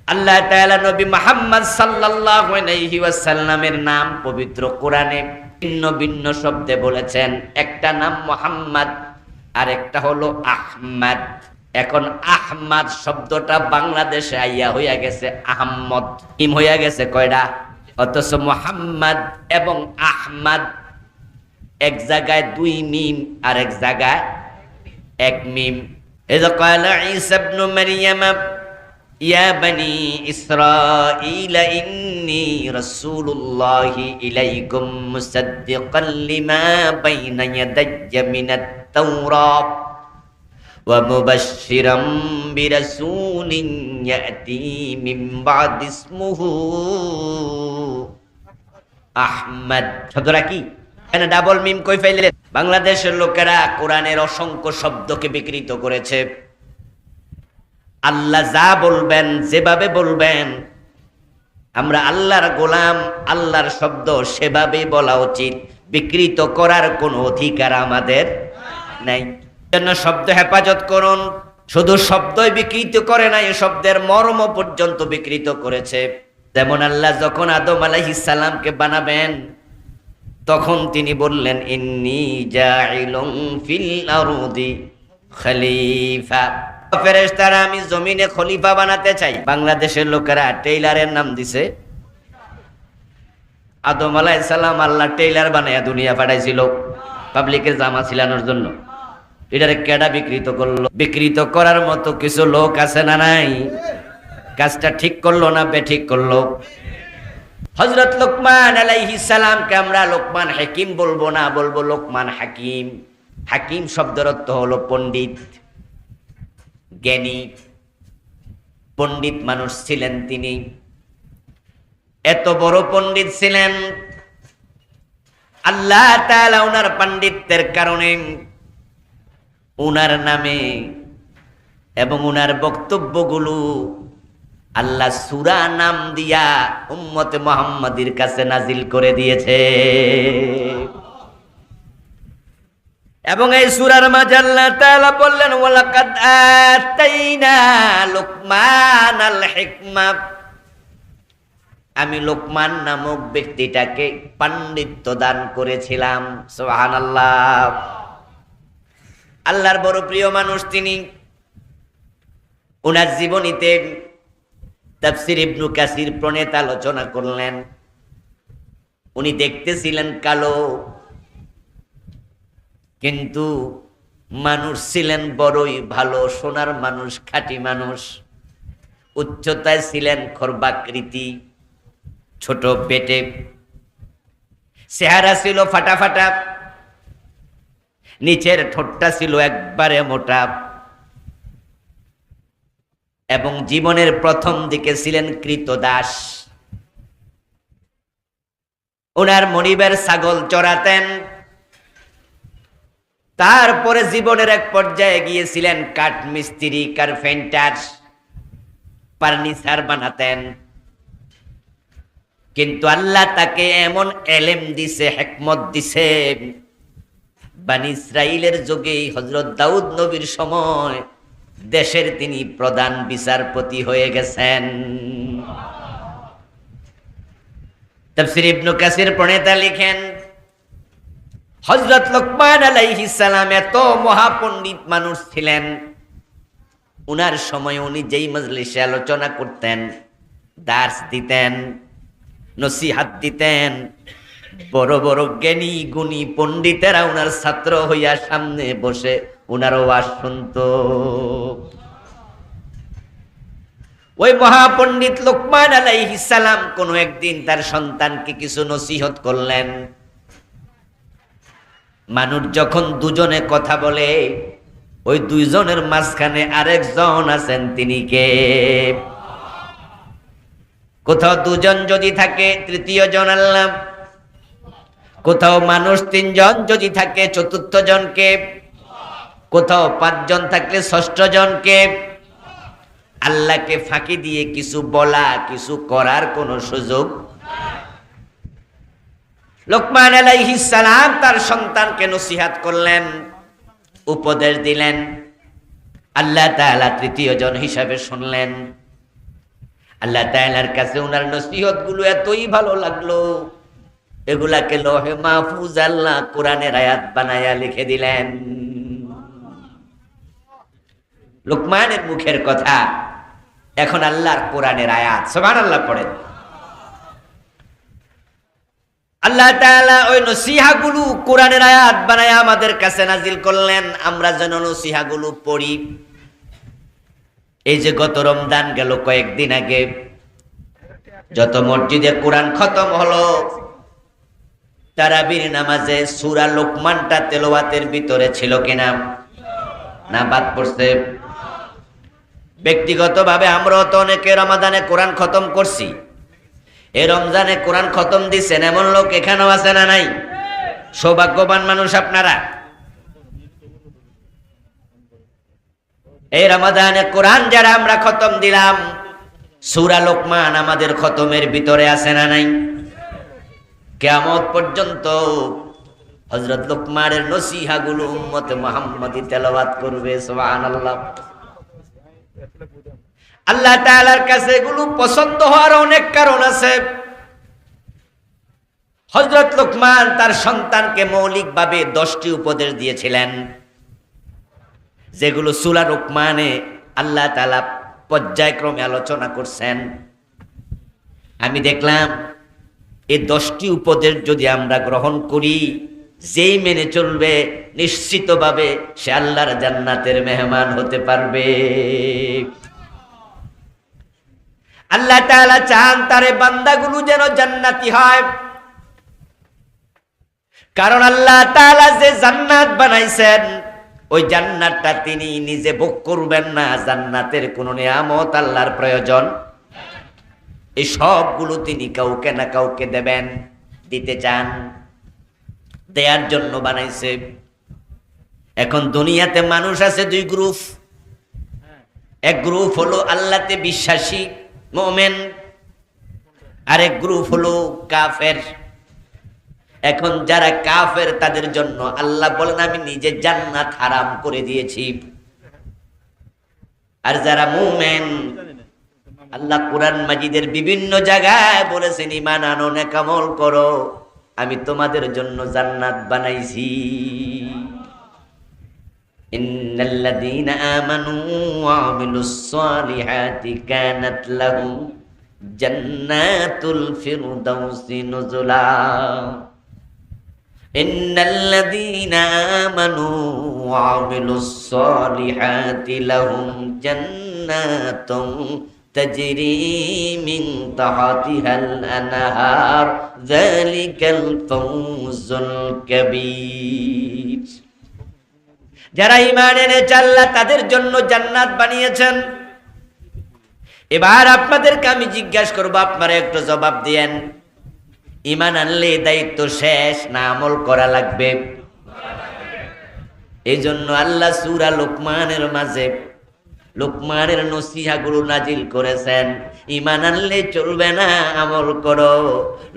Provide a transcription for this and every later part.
আল্লাহ তাআলা নবী মুহাম্মদ সাল্লাল্লাহু আলাইহি ওয়াসাল্লামের নাম পবিত্র কোরআনে ভিন্ন ভিন্ন শব্দে বলেছেন। একটা নাম মুহাম্মদ, আর একটা হলো আহমদ। এখন আহমদ শব্দটা বাংলাদেশে আইয়া হইয়া গেছে আহমদ, ইম হইয়া গেছে কয়টা? অথচ মুহাম্মদ এবং আহমদ এক জায়গায় দুই মিম, আর এক জায়গায় এক মিম। ইযা ক্বালা ঈসা ইবনু মারইয়াম ইয়া বনি ইসরাঈল ইন্নী রাসূলুল্লাহি ইলাইকুম মুসাদ্দিকান লিমা বাইনা ইয়াদাইয়া মিনাত তাওরাত ওয়া মুবাশশিরাম বিরাসূলিন ইয়াতি মিন বা'দি ইসমুহু আহমদ। শব্দটা কি? এখানে ডাবল মিম কই ফেললেন? বাংলাদেশের লোকেরা কোরআনের অসংখ্য শব্দকে বিকৃত করেছে। আল্লাহ যা বলবেন, যেভাবে বলবেন, আমরা আল্লাহর গোলাম, আল্লাহর শব্দ সেভাবে বলা উচিত। বিকৃত করার কোনো অধিকার আমাদের নাই। জন্য শব্দ হেফাজত করুন। শুধু শব্দই বিকৃত করে নাই, শব্দের মর্ম পর্যন্ত বিকৃত করেছে। যেমন আল্লাহ যখন আদম আলাইহিস সালামকে বানাবেন, তখন তিনি বললেন ইন্নী জাইলুন ফিল আরদি খলিফা। ফেরেশতারা আমি জমিনে খলিফা বানাতে চাই। বাংলাদেশের লোকেরা টেইলারের নাম দিছে। আদম আলাইহিস সালাম আল্লাহ টেইলার বানায়া দুনিয়া পাঠাইছিল পাবলিকের জামা ছিলানোর জন্য। এটারে কেডা বিকৃত করলো? বিকৃত করার মতো কিছু লোক আছে না নাই? কাজটা ঠিক করলো না বেঠিক করলো? হযরত লোকমান আলাইহিস সালামকে আমরা লোকমান হাকিম বলবো না, বলবো লোকমান হাকিম। হাকিম শব্দের অর্থ হলো পণ্ডিত, জ্ঞানী। পণ্ডিত মানুষ ছিলেন তিনি। এত বড় পণ্ডিত ছিলেন, আল্লাহ তাআলা ওনার পাণ্ডিত্যের কারণে ওনার নামে এবং ওনার বক্তব্যগুলো আল্লাহ সূরা নাম দিয়া উম্মতে মুহাম্মাদীর কাছে নাজিল করে দিয়েছে। এবং এই সূরার মাঝে আল্লাহ তাআলা বললেন ওয়ালাকাদ আতাইনা লুকমানাল হিকমা। আমি লোকমান নামক ব্যক্তিটাকে পাণ্ডিত্য দান করেছিলাম। সুবহানাল্লাহ। আল্লাহর বড় প্রিয় মানুষ তিনি। ওনার জীবনীতে তাফসীর ইবনু কাসির প্রণেতা আলোচনা করলেন। উনি দেখতে ছিলেন কালো, কিন্তু মানুষ ছিলেন বড়ই ভালো, সোনার মানুষ, খাঁটি মানুষ। উচ্চতায় ছিলেন খর্বাকৃতি, ছোট পেটে, চেহারা ছিল ফাটা ফাটা, নিচের ঠোঁটটা ছিল একবারে মোটা, এবং জীবনের প্রথম দিকে ছিলেন কৃতদাস। ওনার মনিবের ছাগল চড়াতেন। তারপরে জীবনের এক পর্যায়ে গিয়েছিলেন কাঠ মিস্ত্রি, কার্পেন্টার, ফার্নিচার বানাতেন। কিন্তু আল্লাহ তাকে এমন এলেম দিছে, হিকমত দিছে, বনী ইসরাইলের যুগে হযরত দাউদ নবীর সময় দেশের তিনি প্রধান বিচারপতি হয়ে গেছেন। তাফসীর ইবনে কাসির প্রণেতা লিখেন, হযরত লোকমান আলাইহিস সালাম এত মহাপণ্ডিত মানুষ ছিলেন। উনার সময় উনি যেই মজলিসে আলোচনা করতেন, দার্স দিতেন, নসিহত দিতেন, বড় বড় জ্ঞানী গুণী পণ্ডিতেরা উনার ছাত্র হইয়া সামনে বসে উনার ওয়াজ শুনত। ওই মহাপণ্ডিত লোকমান আলাইহিস সালাম কোন একদিন তার সন্তানকে কিছু নসিহত করলেন। মানুষ যখন দুজনে কথা বলে, ওই দুইজনের মাঝখানে আরেকজন আছেন, তিনি কে? কোথাও দুজন যদি থাকে, তৃতীয় জন আল্লাহ। কোথাও মানুষ তিনজন যদি থাকে, চতুর্থ জনকে। কোথাও পাঁচজন থাকলে ষষ্ঠ জনকে। আল্লাহকে ফাঁকি দিয়ে কিছু বলা, কিছু করার কোন সুযোগ। লোকমান আলাইহিস সালাম তার সন্তানকে নসিহত করলেন, উপদেশ দিলেন। আল্লাহ তাআলা তৃতীয় জন হিসাবে শুনলেন। আল্লাহ তাআলার কাছে ওনার নসিহত গুলো এতই ভালো লাগলো, এগুলাকে লৌহে মাহফুজ আল্লাহ কোরআনের আয়াত বানায়া লিখে দিলেন। লোকমানের মুখের কথা এখন আল্লাহর কোরআনের আয়াত। সুবহানাল্লাহ পড়েন। আল্লাহ তাআলা ওই নসিহাগুলো কোরআনের আয়াত বানায়া আমাদের কাছে নাজিল করলেন, আমরা যেন নসিহাগুলো পড়ি। এই যে গত রমজান গেল কয়েকদিন আগে, যত মসজিদে কোরআন খতম হলো, তারাবির নামাজে সূরা লোকমানটা তেলাওয়াতের ভিতরে ছিল কিনা? না বাদ পড়ছে? ব্যক্তিগতভাবে আমরাও তো অনেকে রমাদানে কোরআন খতম করছি, এই রমজানে কোরআন খতম দিচ্ছেন এমন লোক এখানেও আছে না নাই? সৌভাগ্যবান মানুষ আপনারা। এই রমাদানে কোরআন যারা আমরা খতম দিলাম, সূরা লোকমান আমাদের খতমের ভিতরে আছে না নাই? কিয়ামত পর্যন্ত হযরত লোকমানের নসিহাগুলো উম্মতে মুহাম্মাদি তেলাওয়াত করবে। সুবহানাল্লাহ। আল্লাহ তাআলার কাছে এগুলো পছন্দ হওয়ার অনেক কারণ আছে। হযরত লোকমান তার সন্তানকে মৌলিকভাবে 10টি উপদেশ দিয়েছিলেন, যেগুলো সূরা লোকমানে আল্লাহ তাআলা পর্যায়ক্রমে আলোচনা করছেন। আমি দেখলাম এই 10টি উপদেশ যদি আমরা গ্রহণ করি, যেই মেনে চলবে নিশ্চিতভাবে সে আল্লাহর জান্নাতের মেহমান হতে পারবে। আল্লাহ তাআলা চান তার বান্দাগুলো যেন জান্নাতি হয়, কারণ আল্লাহ তাআলা যে জান্নাত বানাইছেন ওই জান্নাতটা তিনি নিজে ভোগ করবেন না, জান্নাতের কোন নিয়ামত আল্লাহর প্রয়োজন। এই সবগুলো তিনি কাউকে না কাউকে দেবেন, দিতে চান, দেওয়ার জন্য বানাইছে। এখন দুনিয়াতে মানুষ আছে দুই গ্রুপ। এক গ্রুপ হলো আল্লাহতে বিশ্বাসী মুমিন, আরেক গ্রুপ হলো কাফের। এখন যারা কাফের তাদের জন্য আল্লাহ বলেন আমি নিজে জান্নাত হারাম করে দিয়েছি। আর যারা মুমিন, আল্লাহ কোরআন মাজিদের বিভিন্ন জায়গায় বলেছেন ঈমান আনো, নেক আমল করো, আমি তোমাদের জন্য জান্নাত বানাইছি। ইন্নাল্লাযীনা আমানু ওয়া আমিলুস সালিহাতি কানাত লাহুম জান্নাতুল ফিরদাউসি নুজুলা। ইন্নাল্লাযীনা আমানু ওয়া আমিলুস সালিহাতি লাহুম জান্নাতুন তাজরি মিন তাহতিহাল আনহার যালিকাল ফাওজুল কাবীর। যারা ঈমান এনেছে আল্লাহ তাদের জন্য জান্নাত বানিয়েছেন। এবার আপনাদেরকে আমি জিজ্ঞাসা করব, আপনারা একটু জবাব দিয়েন, ঈমান আনলে দায়িত্ব শেষ না আমল করা লাগবে? এই জন্য আল্লাহ সূরা লোকমানের মাঝে লোকমানের নসিহাগুলো নাজিল করেছেন। ঈমান আনলে চলবে না, আমল করো।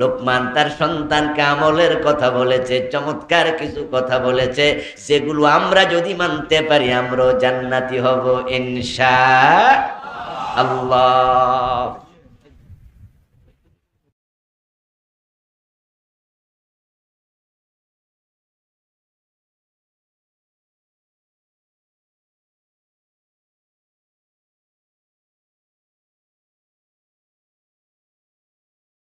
লোকমান তার সন্তানকে আমলের কথা বলেছে, চমৎকার কিছু কথা বলেছে, সেগুলো আমরা যদি মানতে পারি আমরাও জান্নাতি হব ইনশাআল্লাহ।